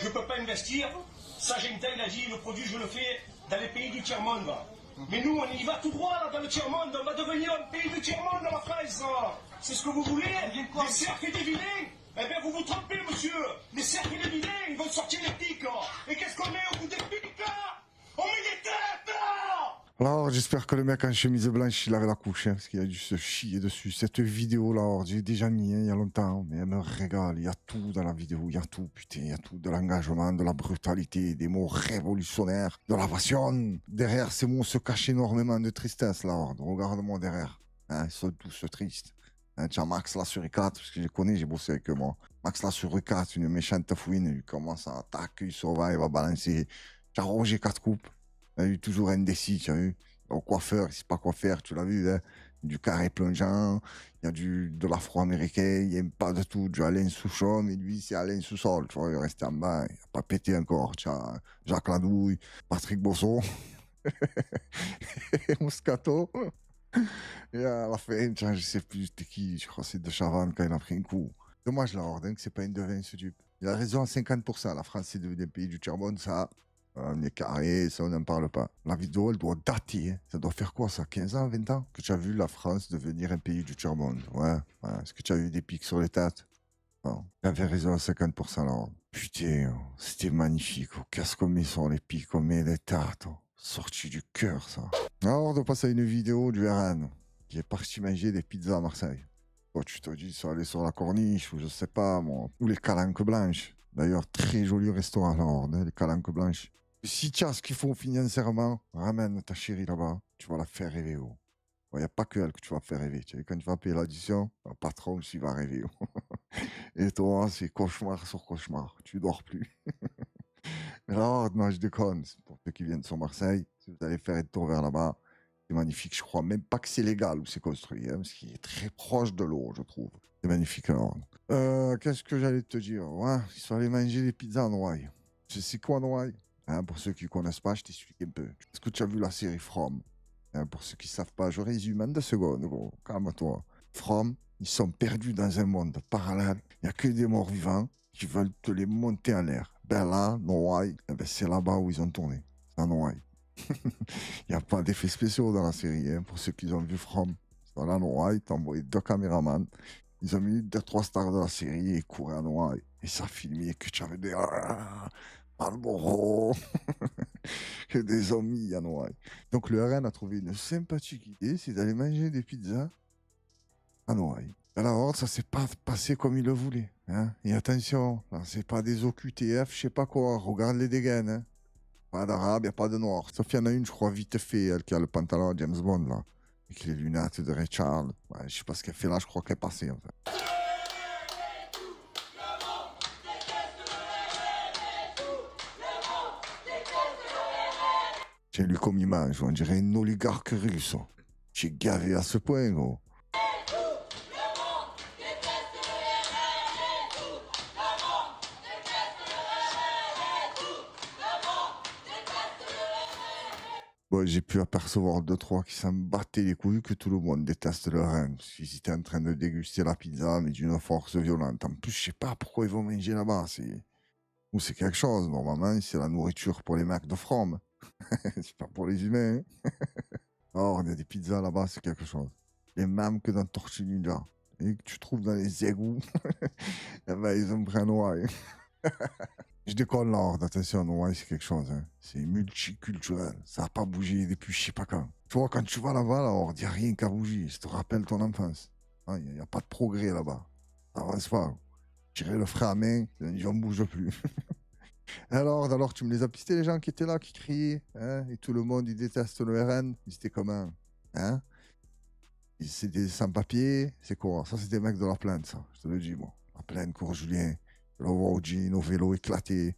je peux pas investir. Sagenta, il a dit, le produit, je le fais dans les pays du tiers-monde. Mais nous, on y va tout droit là, dans le tiers-monde. On va devenir un pays du tiers-monde, la France. C'est ce que vous voulez? Des cercles et des vilains? Eh bien, vous vous trompez, monsieur. Les cercles et les vilains, ils vont sortir les pics. Et qu'est-ce qu'on met au bout des pics? On met des têtes. Alors, j'espère que le mec en chemise blanche, il avait la couche, hein, parce qu'il a dû se chier dessus. Cette vidéo-là, alors, j'ai déjà mis, hein, il y a longtemps, mais elle me régale. Il y a tout dans la vidéo, il y a tout, putain, il y a tout. De l'engagement, de la brutalité, des mots révolutionnaires, de la passion. Derrière ces mots se cache énormément de tristesse, là. Regarde-moi derrière. Hein, ils sont tous tristes. Hein, tu as Max là sur E4, parce que je connais, j'ai bossé avec moi. Max là sur E4, une méchante fouine, il commence à attaquer, il surveille, il va balancer. Tu as Roger 4 coupes. Il y a eu toujours indécis, tu as vu. Au coiffeur, il sait pas quoi faire, tu l'as vu, hein. Du carré plongeant, il y a de l'afro-américain, il aime pas de tout, du Alain Souchon, mais lui, c'est Alain Sous-Sol, tu vois, il est resté en bas, il a pas pété encore, tu as Jacques Ladouille, Patrick Bosso, Moscato, et à la fin, tu vois, je sais plus c'était qui, je crois que c'est de Chavannes quand il a pris un coup. Dommage, là, hein, que c'est pas une devin, ce dupe. Il a raison à 50%, la France, c'est devenu un pays du tiers-monde, ça. On est carré, ça on n'en parle pas. La vidéo, elle doit dater. Hein. Ça doit faire quoi ça, 15 ans, 20 ans que tu as vu la France devenir un pays du tiers-monde. Ouais. Est-ce que tu as eu des pics sur les têtes? Non. Tu avais raison à 50% là. Putain, c'était magnifique. Oh. Qu'est-ce qu'on met sur les pics, on met les têtes. Oh. Sorti du cœur ça. Alors on doit passer à une vidéo du RN qui est parti manger des pizzas à Marseille. Toi tu te dis ça aller sur la corniche ou je sais pas moi. Ou les calanques blanches. D'ailleurs, très joli restaurant là, les calanques blanches. Si tu as ce qu'il faut financièrement, ramène ta chérie là-bas, tu vas la faire rêver. Il n'y a pas que elle que tu vas faire rêver. Tu sais, quand tu vas payer l'addition, le patron aussi va rêver. Et toi, c'est cauchemar sur cauchemar. Tu dors plus. Alors, non, je déconne. Pour ceux qui viennent sur Marseille, si vous allez faire un tour vers là-bas, c'est magnifique. Je crois même pas que c'est légal où c'est construit, hein, parce qu'il est très proche de l'eau, je trouve. C'est magnifique alors. Qu'est-ce que j'allais te dire? Ouais, il fallait manger des pizzas en Noailles. Tu sais quoi, Noailles? Hein, pour ceux qui ne connaissent pas, je t'explique un peu. Est-ce que tu as vu la série From? Hein, pour ceux qui ne savent pas, je résume en 2 secondes, gros. Calme-toi. From, ils sont perdus dans un monde parallèle. Il n'y a que des morts vivants qui veulent te les monter en l'air. Ben là, Noailles, eh ben c'est là-bas où ils ont tourné. C'est à Noailles. Il n'y a pas d'effets spéciaux dans la série. Hein, pour ceux qui ont vu From, c'est dans la Noailles, t'as envoyé 2 caméramans. Ils ont mis 2-3 stars de la série et couraient à Noailles. Et ça filmait que tu avais des... Marlboro, que des zombies à Noailles. Donc le RN a trouvé une sympathique idée, c'est d'aller manger des pizzas à Noailles. Alors ça s'est pas passé comme il le voulait. Hein. Et attention, c'est pas des OQTF, je sais pas quoi, regarde les dégaines. Hein. Pas d'arabe, y a pas de noir. Sauf qu'il y en a une, je crois, vite fait, elle qui a le pantalon James Bond là. Avec les lunettes de Ray Charles. Ouais, je sais pas ce qu'elle fait là, je crois qu'elle est passée en fait. J'ai lu comme image, on dirait une oligarque russe. J'ai gavé à ce point, gros. Bon, j'ai pu apercevoir 2-3 qui s'en battaient les couilles que tout le monde déteste le RN. Parce qu'ils étaient en train de déguster la pizza, mais d'une force violente. En plus, je sais pas pourquoi ils vont manger là-bas. Ou c'est quelque chose. Normalement, c'est la nourriture pour les mecs de From. C'est pas pour les humains. Hein. Oh, il y a des pizzas là-bas, c'est quelque chose. Les mêmes que dans Tortue Ninja. Et que tu trouves dans les égouts. Eh ben, ils ont pris un Noailles. Je déconne là, attention, Noailles, c'est quelque chose. Hein. C'est multiculturel. Ça n'a pas bougé depuis je sais pas quand. Tu vois, quand tu vas là-bas, là, il n'y a rien qu'à bouger. Ça te rappelle ton enfance. Il n'y a pas de progrès là-bas. Ça avance pas. Tirer le frein à main, les gens ne bougent plus. Alors, tu me les as pistés, les gens qui étaient là, qui criaient, hein, et tout le monde, ils détestent le RN. Ils étaient comment, hein? C'est des sans-papiers, c'est quoi? Ça, c'est des mecs de la plaine, ça. Je te le dis, moi. La plaine, Cours Julien. Je le vois au jean, au vélo éclaté.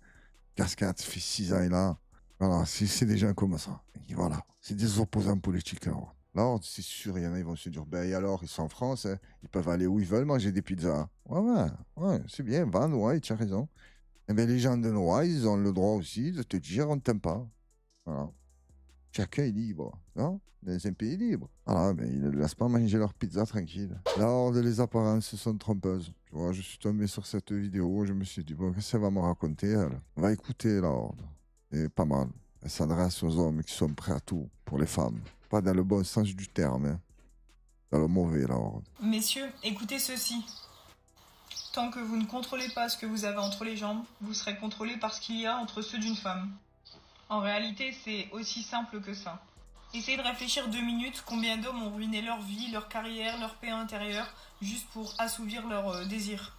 Cascade, ça fait 6 ans, là. Voilà, c'est des gens comme ça. Et voilà. C'est des opposants politiques, alors. Là, c'est sûr, il y en a, ils vont se dire, ben, et alors, ils sont en France, hein, ils peuvent aller où ils veulent manger des pizzas. Ouais, c'est bien, va, ouais, tu as raison. Eh bien, les gens de Noailles, ils ont le droit aussi de te dire on ne t'aime pas. Voilà. Chacun est libre, non? Dans un pays libre. Voilà, mais ils ne laissent pas manger leur pizza tranquille. La horde, les apparences sont trompeuses. Tu vois, je suis tombé sur cette vidéo, je me suis dit, bon, qu'est-ce qu'elle va me raconter, elle? On va écouter la horde. Et pas mal. Elle s'adresse aux hommes qui sont prêts à tout pour les femmes. Pas dans le bon sens du terme, hein. Dans le mauvais, la horde. Messieurs, écoutez ceci. Tant que vous ne contrôlez pas ce que vous avez entre les jambes, vous serez contrôlé par ce qu'il y a entre ceux d'une femme. En réalité, c'est aussi simple que ça. Essayez de réfléchir 2 minutes combien d'hommes ont ruiné leur vie, leur carrière, leur paix intérieure, juste pour assouvir leurs désirs.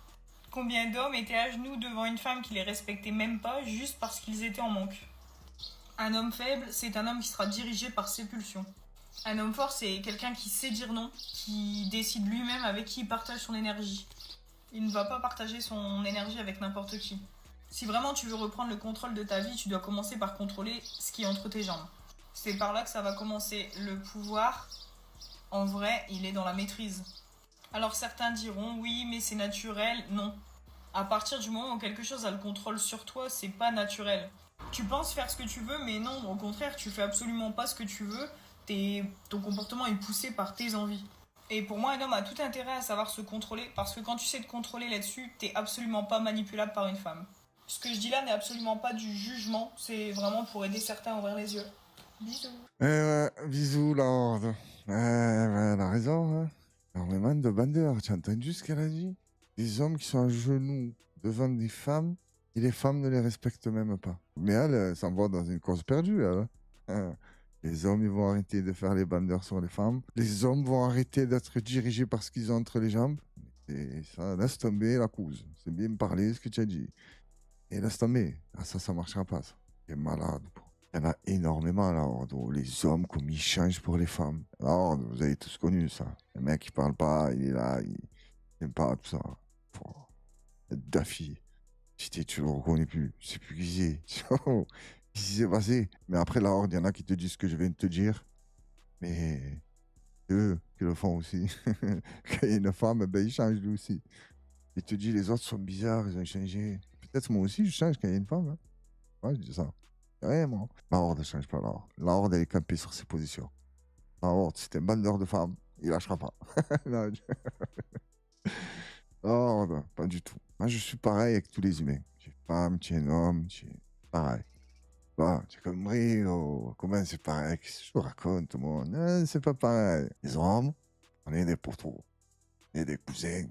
Combien d'hommes étaient à genoux devant une femme qui les respectait même pas, juste parce qu'ils étaient en manque. Un homme faible, c'est un homme qui sera dirigé par ses pulsions. Un homme fort, c'est quelqu'un qui sait dire non, qui décide lui-même avec qui il partage son énergie. Il ne va pas partager son énergie avec n'importe qui. Si vraiment tu veux reprendre le contrôle de ta vie, tu dois commencer par contrôler ce qui est entre tes jambes. C'est par là que ça va commencer. Le pouvoir, en vrai, il est dans la maîtrise. Alors certains diront, oui, mais c'est naturel. Non. À partir du moment où quelque chose a le contrôle sur toi, c'est pas naturel. Tu penses faire ce que tu veux, mais non, au contraire, tu fais absolument pas ce que tu veux. Ton comportement est poussé par tes envies. Et pour moi, un homme a tout intérêt à savoir se contrôler, parce que quand tu sais te contrôler là-dessus, t'es absolument pas manipulable par une femme. Ce que je dis là n'est absolument pas du jugement, c'est vraiment pour aider certains à ouvrir les yeux. Bisous. Bisous, la horde. Elle a raison, hein. Énormément de bandeurs, tu as entendu ce qu'elle a dit? Des hommes qui sont à genoux devant des femmes, et les femmes ne les respectent même pas. Mais elle s'en va dans une cause perdue, elle. Hein. Les hommes, ils vont arrêter de faire les bandeurs sur les femmes. Les hommes vont arrêter d'être dirigés par ce qu'ils ont entre les jambes. Et ça, laisse tomber la cause. C'est bien parler ce que tu as dit. Et laisse tomber. Ah, ça marchera pas, ça. Tu es malade. Il y en a énormément à la horde. Les hommes, comme ils changent pour les femmes. La horde, vous avez tous connu ça. Le mec, il parle pas, il est là, il n'aime pas tout ça. Daffy. Tu le reconnais plus. Je sais plus qui c'est. Qu'est-ce qui s'est passé? Mais après, la horde, il y en a qui te disent ce que je viens de te dire. Mais eux qui le font aussi. Quand il y a une femme, ben, ils changent lui aussi. Il te dit les autres sont bizarres, ils ont changé. Peut-être moi aussi, je change quand il y a une femme. Hein. Ouais, je dis ça. Vraiment. La horde ne change pas, la horde. La horde, elle est campée sur ses positions. La horde, c'est un bandeur de femmes. Il lâchera pas. Non, la horde, pas du tout. Moi, je suis pareil avec tous les humains. Tu es femme, tu es un homme, tu es pareil. Bah, tu es comme Rio. Comment c'est pareil? Qu'est-ce que je vous raconte, moi? Non, c'est pas pareil. Les hommes, on est des poteaux. On est des cousins.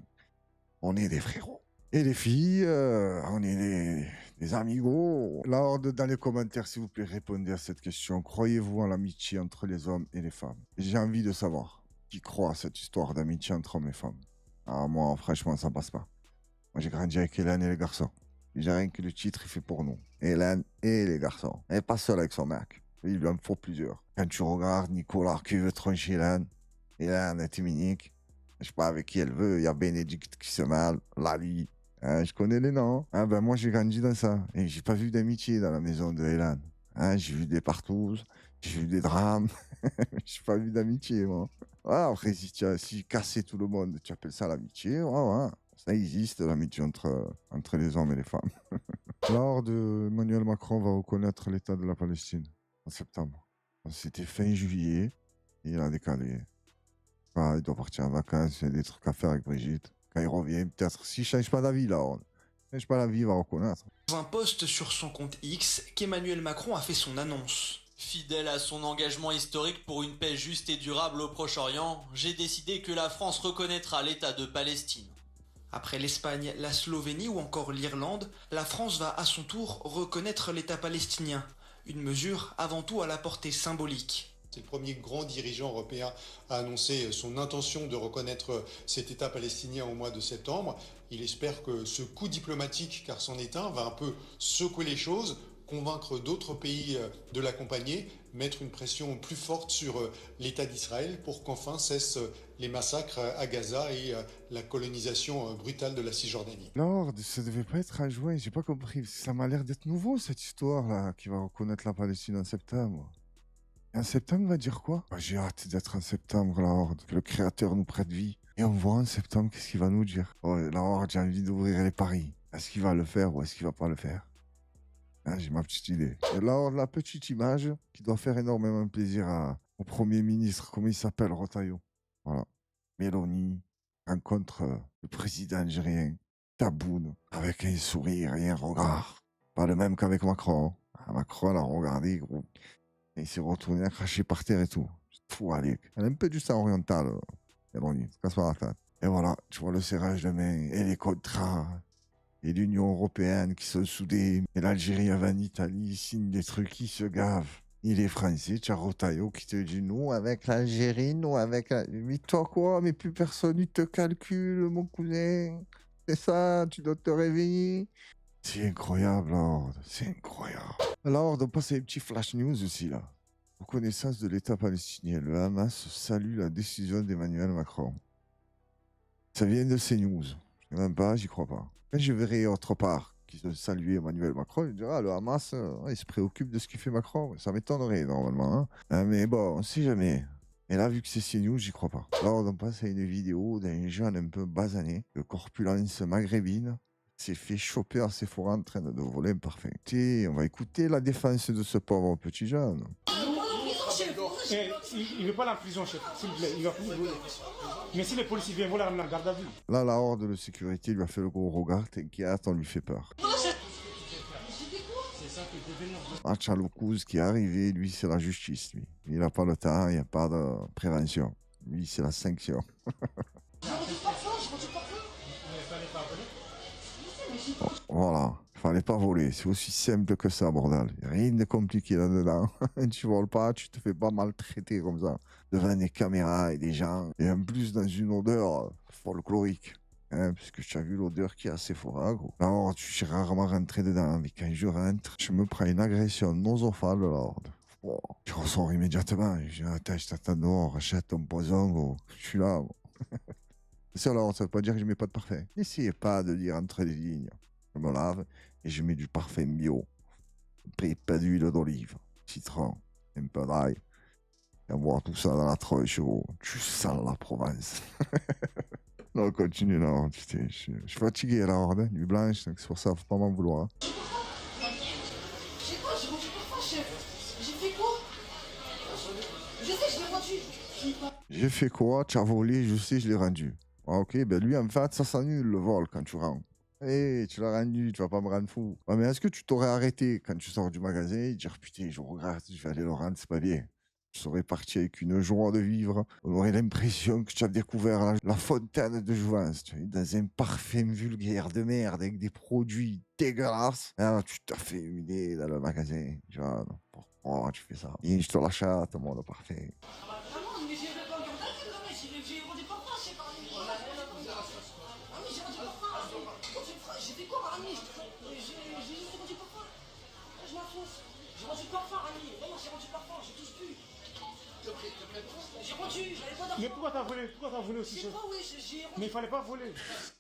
On est des frérots. Et les filles, on est des amigos. La horde, dans les commentaires, s'il vous plaît, répondez à cette question. Croyez-vous en l'amitié entre les hommes et les femmes? J'ai envie de savoir qui croit à cette histoire d'amitié entre hommes et femmes. Ah, moi, franchement, ça passe pas. Moi, j'ai grandi avec Hélène et les garçons. J'ai rien que le titre, il fait pour nous. Hélène et les garçons. Elle n'est pas seule avec son mec. Il lui en faut plusieurs. Quand tu regardes Nicolas qui veut troncher Hélène, Hélène est Dominique. Je sais pas avec qui elle veut. Il y a Bénédicte qui se mêle, Lali. Hein, je connais les noms. Hein, ben moi, j'ai grandi dans ça. Et j'ai pas vu d'amitié dans la maison de Hélène. Hein, j'ai vu des partouzes, j'ai vu des drames. J'ai pas vu d'amitié, moi. Ouais, après, si casser tout le monde, tu appelles ça l'amitié, ouais. Ça existe, l'amitié entre les hommes et les femmes. Lors de Emmanuel Macron va reconnaître l'État de la Palestine en septembre. C'était fin juillet, et il a décalé. Ah, il doit partir en vacances, il y a des trucs à faire avec Brigitte. Quand il revient, peut-être, s'il ne change pas d'avis, là, on ne change pas d'avis, il va reconnaître. Dans un post sur son compte X, qu'Emmanuel Macron a fait son annonce. Fidèle à son engagement historique pour une paix juste et durable au Proche-Orient, j'ai décidé que la France reconnaîtra l'État de Palestine. Après l'Espagne, la Slovénie ou encore l'Irlande, la France va à son tour reconnaître l'État palestinien. Une mesure avant tout à la portée symbolique. C'est le premier grand dirigeant européen à annoncer son intention de reconnaître cet État palestinien au mois de septembre. Il espère que ce coup diplomatique, car c'en est un, va un peu secouer les choses, convaincre d'autres pays de l'accompagner, mettre une pression plus forte sur l'État d'Israël pour qu'enfin cessent les massacres à Gaza et la colonisation brutale de la Cisjordanie. Lord, ça devait pas être à juin, j'ai pas compris. Ça m'a l'air d'être nouveau cette histoire-là, qui va reconnaître la Palestine en septembre. Et en septembre, il va dire quoi? J'ai hâte d'être en septembre, la Horde, que le Créateur nous prête vie. Et on voit en septembre qu'est-ce qu'il va nous dire. Oh, la Horde, j'ai envie d'ouvrir les paris. Est-ce qu'il va le faire ou est-ce qu'il va pas le faire? Ah, j'ai ma petite idée. Et là, la petite image qui doit faire énormément plaisir au Premier ministre, comment il s'appelle, Rotaillot. Voilà. Mélanie rencontre le président algérien, Taboun, avec un sourire et un regard. Pas le même qu'avec Macron. Ah, Macron l'a regardé, gros. Et il s'est retourné à cracher par terre et tout. Fou, allez. Elle a un peu du sang oriental, Mélanie. Se casse pas la tête. Et voilà, tu vois le serrage de main et les contrats. Et l'Union européenne qui sont soudés. Et l'Algérie avant l'Italie, signe des trucs qui se gavent. Il est français, tu as Rotaillot qui te dit nous avec l'Algérie, nous avec la... Mais toi quoi? Mais plus personne ne te calcule, mon cousin. C'est ça, tu dois te réveiller. C'est incroyable, Lord. C'est incroyable. Alors, on passe à une petite flash news aussi, là. En connaissance de l'État palestinien, le Hamas salue la décision d'Emmanuel Macron. Ça vient de CNews. Je ne sais même pas, j'y crois pas. Quand je verrai autre part qu'ils ont salué Emmanuel Macron, je dirais, le Hamas, il se préoccupe de ce qu'il fait Macron. Ça m'étonnerait, normalement. Hein. Mais bon, on ne sait jamais. Et là, vu que c'est CNews, j'y crois pas. Alors, on passe à une vidéo d'un jeune un peu basané, de corpulence maghrébine, s'est fait choper à Sephora en train de voler un parfum. Et on va écouter la défense de ce pauvre petit jeune. Il ne veut pas la prison, chef, s'il vous plaît. Il va plus voler. Mais si les policiers viennent, vous la ramener en garde à vue. Là, la horde de sécurité lui a fait le gros regard, t'inquiète, on lui fait peur. Achalokouz qui est arrivé, lui, c'est la justice, lui. Il n'a pas le temps, il n'y a pas de prévention. Lui, c'est la sanction. Voilà, fallait pas voler, c'est aussi simple que ça, bordel. Rien de compliqué là-dedans. Tu voles pas, tu te fais pas maltraiter comme ça, devant des caméras et des gens, et en plus dans une odeur folklorique. Hein, puisque tu as vu l'odeur qui est assez fort, gros. Alors, tu suis rarement rentré dedans, mais quand je rentre, je me prends une agression nosophale, Lord. Oh, je ressors immédiatement, je dis, attends, je t'attends dehors, achète ton poison, gros. Je suis là, gros. Ça, alors, ça veut pas dire que je mets pas de parfum. N'essayez pas de lire entre les lignes. Je me lave et je mets du parfum bio. Pas d'huile d'olive, citron, un peu d'ail. Et boire tout ça dans la tronche, gros. Tu sens la Provence. Non, continue, là. Putain, je suis fatigué, là, hein, nuit blanche, donc c'est pour ça, faut pas m'en vouloir. Hein. J'ai quoi? J'ai rendu parfum, chef. J'ai fait quoi? Je sais, je l'ai rendu. J'ai fait quoi? Tu as volé, je sais, je l'ai rendu. Ah, ok, ben lui, en fait, ça s'annule le vol quand tu rentres. Hé, tu l'as rendu, tu vas pas me rendre fou. Ah, mais est-ce que tu t'aurais arrêté quand tu sors du magasin et dire putain, je regrette, je vais aller le rendre, c'est pas bien. Tu serais parti avec une joie de vivre. On aurait l'impression que tu as découvert la fontaine de jouvence. Tu es dans un parfum vulgaire de merde avec des produits dégueulasses. Alors, tu t'as fait humilier dans le magasin. Tu vois, pourquoi tu fais ça? Et je te l'achète, moi, le parfum. Mais pourquoi t'as volé? Pourquoi t'as volé aussi, chef? Mais il fallait pas voler.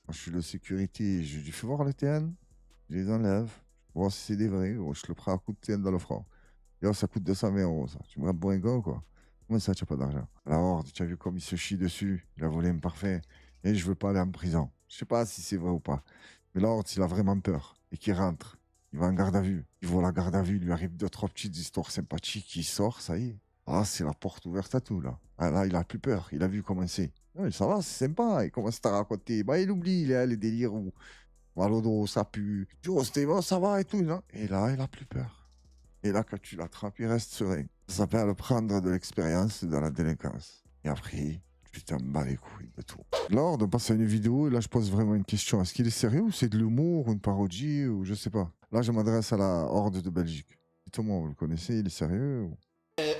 Je suis de sécurité, je lui fais voir les TN, je les enlève, je vois si c'est des vrais, ou je le prends à coup de TN dans le front. Et là, ça coûte 220 € ça. Tu me rends pour un gars, quoi? Comment ça, tu n'as pas d'argent? La horde, tu as vu comme il se chie dessus, il a volé un parfum, et je veux pas aller en prison. Je sais pas si c'est vrai ou pas. Mais la horde, s'il a vraiment peur, et qu'il rentre, il va en garde à vue. Il voit la garde à vue, il lui arrive 2-3 petites histoires sympathiques, il sort, ça y est. Ah, c'est la porte ouverte à tout, là. Ah, là, il a plus peur, il a vu comment c'est. Ouais, ça va, c'est sympa, il commence à raconter. Bah, il oublie, il a les délires où Valodo, ça pue. Tu vois, c'était bon, ça va et tout, non? Et là, il a plus peur. Et là, quand tu l'attrapes, il reste serein. Ça s'appelle prendre de l'expérience dans la délinquance. Et après, tu t'en bats les couilles de tout. Lors de passer à une vidéo, et là, je pose vraiment une question. Est-ce qu'il est sérieux ou c'est de l'humour, une parodie, ou je sais pas? Là, je m'adresse à la horde de Belgique. Dites-moi, vous le connaissez, il est sérieux ou...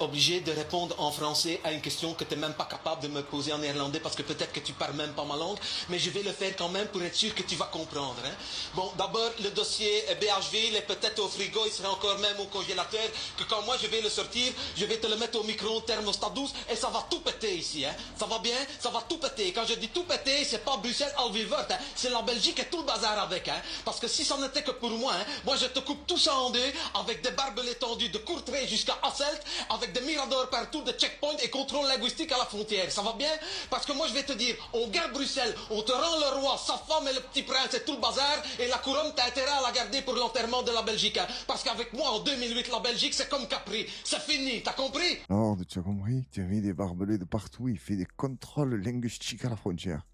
Obligé de répondre en français à une question que tu n'es même pas capable de me poser en néerlandais parce que peut-être que tu parles même pas ma langue, mais je vais le faire quand même pour être sûr que tu vas comprendre. Hein. Bon, d'abord, le dossier BHV, il est peut-être au frigo, il sera encore même au congélateur, que quand moi je vais le sortir, je vais te le mettre au micro thermostat 12 et ça va tout péter ici. Hein. Ça va bien? Ça va tout péter. Quand je dis tout péter, c'est pas Bruxelles, Alvivert, hein. C'est la Belgique et tout le bazar avec. Hein. Parce que si ça n'était que pour moi, hein, moi je te coupe tout ça en deux avec des barbelés tendus de Courtrai jusqu'à Hasselt avec des miradors partout, des checkpoints et contrôle linguistique à la frontière. Ça va bien? Parce que moi, je vais te dire, on garde Bruxelles, on te rend le roi, sa femme et le petit prince et tout le bazar, et la couronne, t'as intérêt à la garder pour l'enterrement de la Belgique. Hein. Parce qu'avec moi, en 2008, la Belgique, c'est comme Capri. C'est fini, t'as compris? Alors, tu as compris? Tu avais des barbelés de partout, il fait des contrôles linguistiques à la frontière.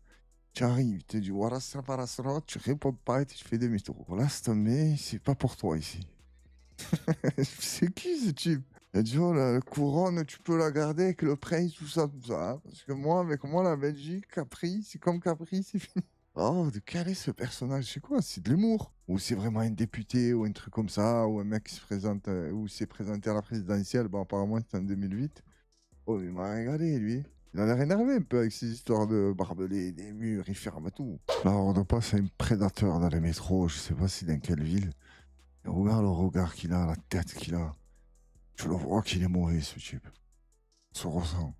Tu arrives, tu te dis, voilà, ça va, tu réponds pas et tu fais demi-tour. Voilà, c'est tombé, c'est pas pour toi ici. C'est qui ce type? Il a dit, oh, la couronne, tu peux la garder avec le prince, tout ça, tout ça. Hein. Parce que moi, avec moi, la Belgique, Capri, c'est comme Capri, c'est fini. Oh, de quel est ce personnage? C'est quoi? C'est de l'humour? Ou c'est vraiment un député ou un truc comme ça, ou un mec qui se présente, ou s'est présenté à la présidentielle, bon, apparemment, c'était en 2008. Oh, il m'a régalé, lui. Il en a énervé un peu avec ces histoires de barbelés, des murs, il ferme tout. Là, on passe à un prédateur dans les métros, je sais pas si dans quelle ville. Et regarde le regard qu'il a, la tête qu'il a. Tu le vois qu'il est mauvais, ce type. Ça se ressent.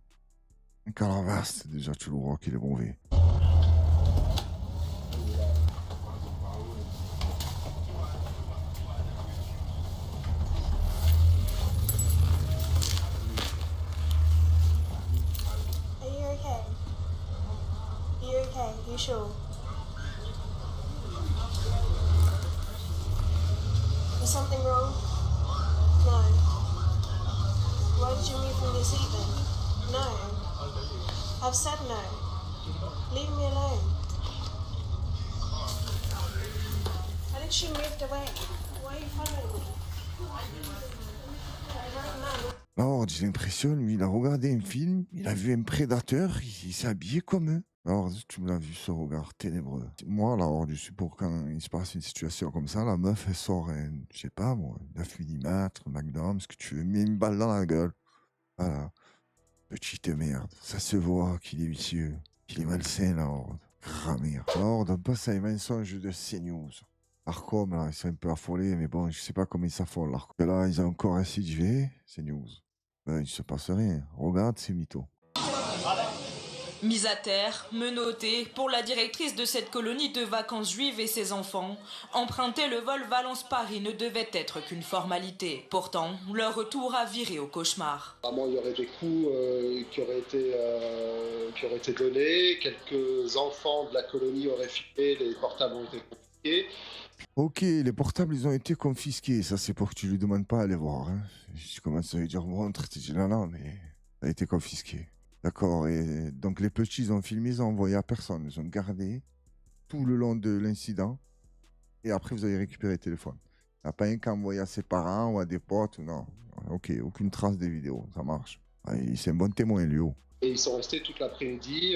Un calavaste, déjà, tu le vois qu'il est mauvais. Are you okay? Are you okay? Are you sure? Is something wrong? No. Why did you move from your seat then? No. I've said no. Leave me alone. I think she moved away. Why are you following me? Right now. Alors, j'ai l'impression, lui, il a regardé un film, il a vu un prédateur, il s'est habillé comme eux. Alors, tu me l'as vu, ce regard ténébreux. Moi, alors, je suis pour quand il se passe une situation comme ça, la meuf, elle sort un, je sais pas moi, 9 mm, Magnum, ce que tu veux, met une balle dans la gueule. Voilà. Petite merde. Ça se voit qu'il est vicieux, qu'il est malsain, la horde. Gramire. La horde, on passe à un mensonge de CNews. Arcom, là, ils sont un peu affolés, mais bon, je sais pas comment ils s'affolent, l'Arcom. Là, ils ont encore récidivé, CNews. Il se passe rien. Regarde ces mythos. Mise à terre, menottée, pour la directrice de cette colonie de vacances juives et ses enfants, emprunter le vol Valence-Paris ne devait être qu'une formalité. Pourtant, leur retour a viré au cauchemar. Apparemment, il y aurait des coups qui auraient été donnés, quelques enfants de la colonie auraient filé, les portables ont été confisqués. Ok, les portables, ils ont été confisqués. Ça, c'est pour que tu lui demandes pas à aller voir. Hein. Je commence à lui dire, montre, tu dis, non, mais ça a été confisqué. D'accord, et donc les petits, ils ont filmé, ils ont envoyé à personne. Ils ont gardé tout le long de l'incident. Et après, vous avez récupéré le téléphone. Il n'y a pas un qui a envoyé à ses parents ou à des potes. Non, ok, aucune trace des vidéos, ça marche. C'est un bon témoin, lui. Et ils sont restés toute l'après-midi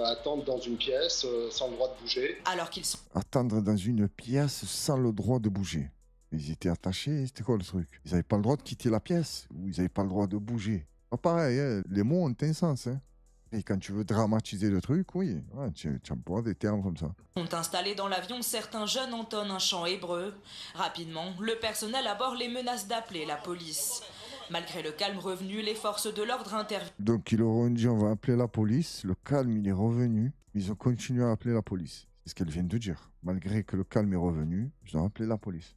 à attendre dans une pièce sans le droit de bouger. Alors qu'ils sont... Attendre dans une pièce sans le droit de bouger. Ils étaient attachés, c'était quoi le truc? Ils n'avaient pas le droit de quitter la pièce ou ils n'avaient pas le droit de bouger. Pas pareil, hein. Les mots ont un sens. Hein. Et quand tu veux dramatiser le truc, oui, ouais, tu emploies des termes comme ça. Sont installés dans l'avion, certains jeunes entonnent un chant hébreu. Rapidement, le personnel à bord les menace d'appeler la police. Malgré le calme revenu, les forces de l'ordre interviennent. Donc ils leur ont dit on va appeler la police, le calme il est revenu, ils ont continué à appeler la police. C'est ce qu'elle vient de dire. Malgré que le calme est revenu, ils ont appelé la police.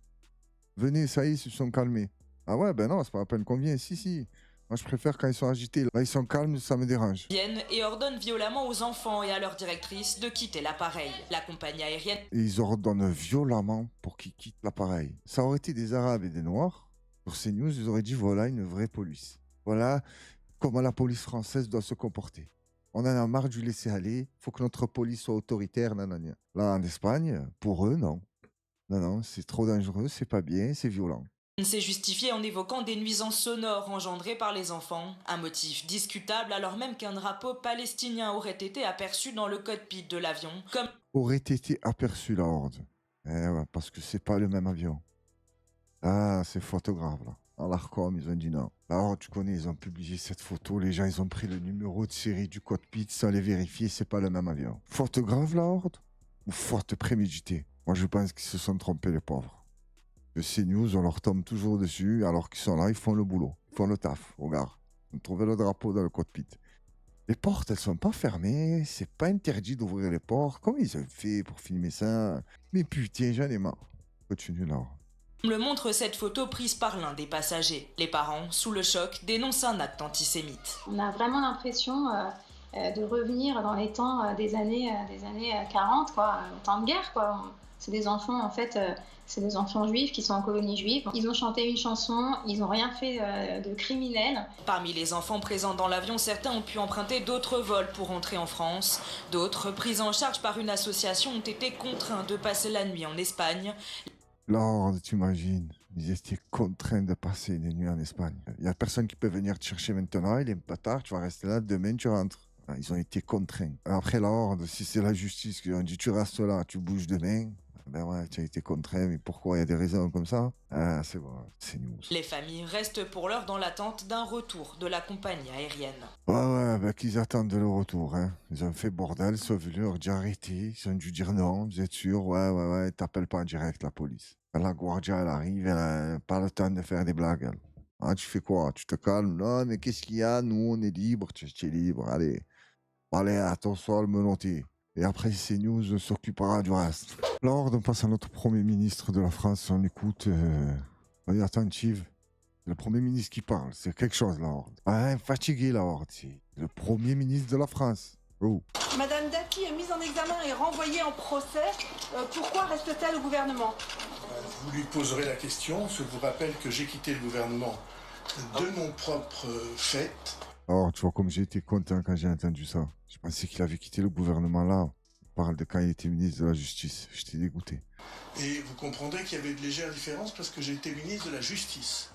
Venez, ça y est, ils se sont calmés. Ah ouais, ben non, c'est pas la peine qu'on vienne, si. Moi, je préfère quand ils sont agités. Là, ils sont calmes, ça me dérange. Viennent et ordonnent violemment aux enfants et à leur directrice de quitter l'appareil. La compagnie aérienne... Et ils ordonnent violemment pour qu'ils quittent l'appareil. Ça aurait été des Arabes et des Noirs. Pour CNews, ils auraient dit, voilà une vraie police. Voilà comment la police française doit se comporter. On en a marre du laisser aller. Il faut que notre police soit autoritaire. Nanana. Là, en Espagne, pour eux, non. Non, c'est trop dangereux, c'est pas bien, c'est violent. s'est justifié en évoquant des nuisances sonores engendrées par les enfants, un motif discutable alors même qu'un drapeau palestinien aurait été aperçu dans le cockpit de l'avion, comme... Aurait été aperçu la horde. Ouais, parce que c'est pas le même avion. Ah, c'est photographe là. À l'Arcom, ils ont dit non. La horde, tu connais, ils ont publié cette photo, les gens, ils ont pris le numéro de série du cockpit sans les vérifier, c'est pas le même avion. Photographe la horde? Ou faute préméditée? Moi, je pense qu'ils se sont trompés, les pauvres. Le CNews, on leur tombe toujours dessus, alors qu'ils sont là, ils font le boulot, ils font le taf. Regarde, ils ont trouvé le drapeau dans le cockpit. Les portes, elles sont pas fermées, c'est pas interdit d'ouvrir les portes. Comment ils ont fait pour filmer ça? Mais putain, j'en ai marre. Continue là. Le montre cette photo prise par l'un des passagers. Les parents, sous le choc, dénoncent un acte antisémite. On a vraiment l'impression de revenir dans les temps des années 40, quoi, au temps de guerre, quoi. C'est des enfants, en fait, c'est des enfants juifs qui sont en colonie juive. Ils ont chanté une chanson, ils n'ont rien fait de criminel. Parmi les enfants présents dans l'avion, certains ont pu emprunter d'autres vols pour rentrer en France. D'autres, pris en charge par une association, ont été contraints de passer la nuit en Espagne. Lord, t'imagines, ils étaient contraints de passer des nuits en Espagne. Il n'y a personne qui peut venir te chercher maintenant, il est pas tard, tu vas rester là, demain tu rentres. Ils ont été contraints. Après, Lord, si c'est la justice qui a dit tu restes là, tu bouges demain, ben ouais, tu as été contraint, mais pourquoi? Il y a des raisons comme ça? Ah, c'est bon, c'est news. Les familles restent pour l'heure dans l'attente d'un retour de la compagnie aérienne. Ouais, ben qu'ils attendent le retour, hein. Ils ont fait bordel, sauf voulu leur dire arrêtez, ils ont dû dire non, vous êtes sûr? Ouais, t'appelles pas en direct la police. Quand la Guardia, elle arrive, elle a pas le temps de faire des blagues, elle. Ah, tu fais quoi? Tu te calmes? Non, mais qu'est-ce qu'il y a? Nous, on est libre, tu es libre, allez. Allez, à ton sol, menotté. Et après, CNews s'occupera du reste. Lord, on passe à notre Premier ministre de la France. On écoute. On est attentive. C'est le Premier ministre qui parle. C'est quelque chose, Lord. Ah, fatigué, Lord. C'est le Premier ministre de la France. Oh. Madame Dati est mise en examen et renvoyée en procès. Pourquoi reste-t-elle au gouvernement? Vous lui poserez la question. Je vous rappelle que j'ai quitté le gouvernement de mon propre fait. Alors, tu vois comme j'ai été content quand j'ai entendu ça. Je pensais qu'il avait quitté le gouvernement là. Il parle de quand il était ministre de la Justice. J'étais dégoûté. Et vous comprendrez qu'il y avait de légères différences parce que j'ai été ministre de la Justice.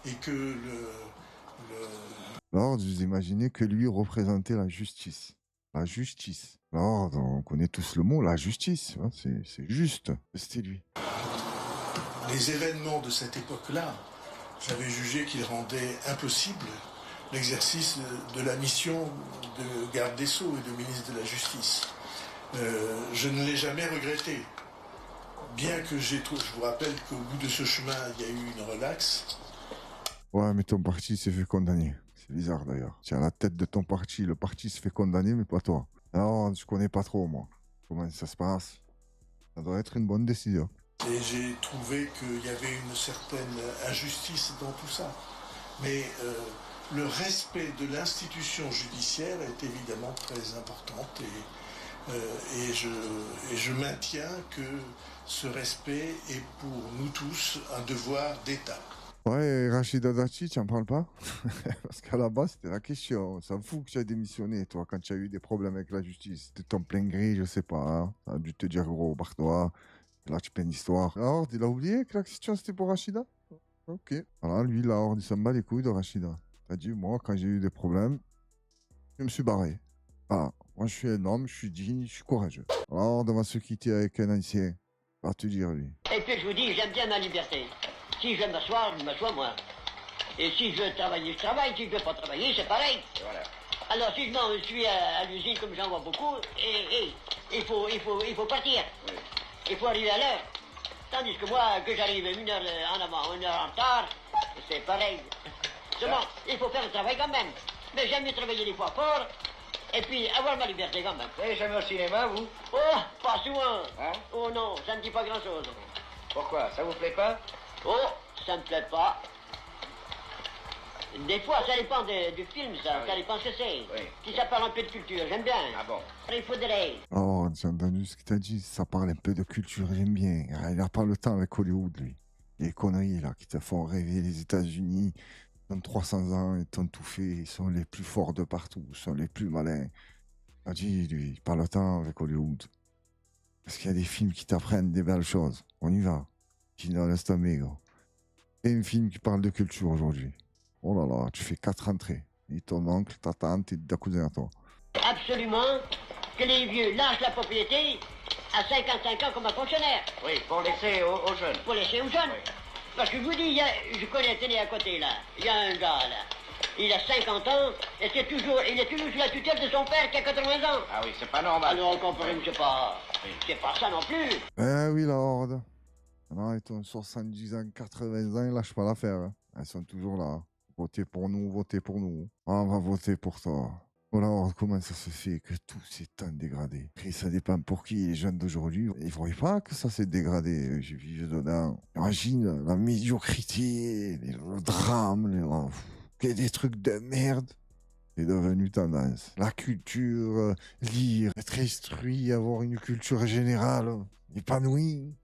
Et que Alors, vous imaginez que lui représentait la justice. La justice. Alors, on connaît tous le mot, la justice. Hein, c'est juste. C'était lui. Les événements de cette époque-là, j'avais jugé qu'ils rendaient impossible l'exercice de la mission de garde des Sceaux et de ministre de la Justice. Je ne l'ai jamais regretté. Bien que je vous rappelle qu'au bout de ce chemin, il y a eu une relaxe. Ouais, mais ton parti s'est fait condamner. C'est bizarre d'ailleurs. Tu es à la tête de ton parti, le parti se fait condamner, mais pas toi. Alors, je connais pas trop, moi. Comment ça se passe? Ça doit être une bonne décision. Et j'ai trouvé qu'il y avait une certaine injustice dans tout ça. Mais le respect de l'institution judiciaire est évidemment très importante et je maintiens que ce respect est pour nous tous un devoir d'État. Ouais, Rachida Dati, tu n'en parles pas? Parce qu'à la base, c'était la question. On s'en fout que tu as démissionné, toi, quand tu as eu des problèmes avec la justice. C'était ton plein gré, je sais pas. Hein. Ça a dû te dire, gros, barre-toi. Là, tu peins l'histoire. Alors, il a oublié que la question, c'était pour Rachida? Ok. Alors, lui, là, il s'en bat les couilles de Rachida. T'as dit, moi, quand j'ai eu des problèmes, je me suis barré. Voilà. Moi, je suis un homme, je suis digne, je suis courageux. Alors, on va se quitter avec un ancien. Va te dire, lui. Et puis, je vous dis, j'aime bien ma liberté. Si je veux m'asseoir, je m'assois, moi. Et si je veux travailler, je travaille. Si je veux pas travailler, c'est pareil. Voilà. Alors, si je m'en suis à l'usine, comme j'en vois beaucoup, il faut partir. Oui. Il faut arriver à l'heure. Tandis que moi, que j'arrive 1 heure en avant, 1 heure en retard, c'est pareil. Seulement, il faut faire le travail quand même. Mais j'aime mieux travailler des fois fort, et puis avoir ma liberté quand même. Vous allez jamais au cinéma, vous? Oh, pas souvent. Hein? Oh non, ça ne dit pas grand-chose. Pourquoi? Ça vous plaît pas? Oh, ça me plaît pas. Des fois, ça dépend du film, ça. Ah, ça dépend ce que c'est. Oui. Si ça parle un peu de culture, j'aime bien. Ah bon? Il faudrait. Oh, j'ai entendu ce que t'as dit. Ça parle un peu de culture, j'aime bien. Il n'a pas le temps avec Hollywood, lui. Les conneries, là, qui te font rêver les États-Unis. Ils ont 300 ans, ils t'ont tout fait. Ils sont les plus forts de partout. Ils sont les plus malins. Il a dit, lui, il parle le temps avec Hollywood. Parce qu'il y a des films qui t'apprennent des belles choses. On y va. Kino Amigo. Et un film qui parle de culture aujourd'hui. Oh là là, tu fais 4 entrées. Et ton oncle, ta tante et ta cousine à toi. Absolument que les vieux lâchent la propriété à 55 ans comme un fonctionnaire. Oui, pour laisser aux jeunes. Pour laisser aux jeunes. Oui. Parce que je vous dis, je connais, tenez à côté là, il y a un gars là. Il a 50 ans et il est toujours sous la tutelle de son père qui a 80 ans. Ah oui, c'est pas normal. Alors, vous comprenez, c'est pas ça non plus. Eh oui, la Horde. Non, ils ont 70 ans, 80 ans, ils lâchent pas l'affaire. Hein. Ils sont toujours là. Votez pour nous, votez pour nous. On va voter pour toi. Alors, comment ça se fait que tout s'est tant dégradé? Après, ça dépend pour qui. Les jeunes d'aujourd'hui, ils ne voient pas que ça s'est dégradé. J'ai vécu dedans. Imagine la médiocrité, le drame, des trucs de merde. C'est devenu tendance. La culture, lire, être instruit, avoir une culture générale, épanouie.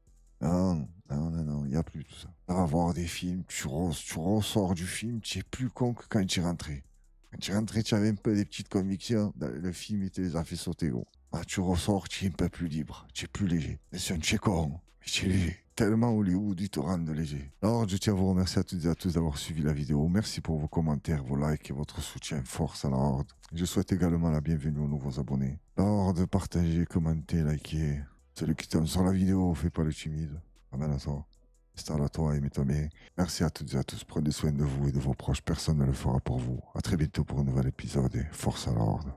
Non, il n'y a plus tout ça. Ça va voir des films, tu ressors du film, tu es plus con que quand tu es rentré. Quand tu es rentré, tu avais un peu des petites convictions. Le film, il te les a fait sauter, gros. Ah, tu ressors, tu es un peu plus libre, tu es plus léger. Bien tu es con, mais tu es léger. Tellement Hollywood, ils te rendent léger. Alors, je tiens à vous remercier à toutes et à tous d'avoir suivi la vidéo. Merci pour vos commentaires, vos likes et votre soutien. Force à la Horde. Je souhaite également la bienvenue aux nouveaux abonnés. La Horde, partagez, commentez, likez. Celui qui tombe sur la vidéo, fais pas le timide. Amen à toi. Installe à toi et mets-toi bien. Merci à toutes et à tous. Prenez soin de vous et de vos proches. Personne ne le fera pour vous. À très bientôt pour un nouvel épisode et force à la Horde.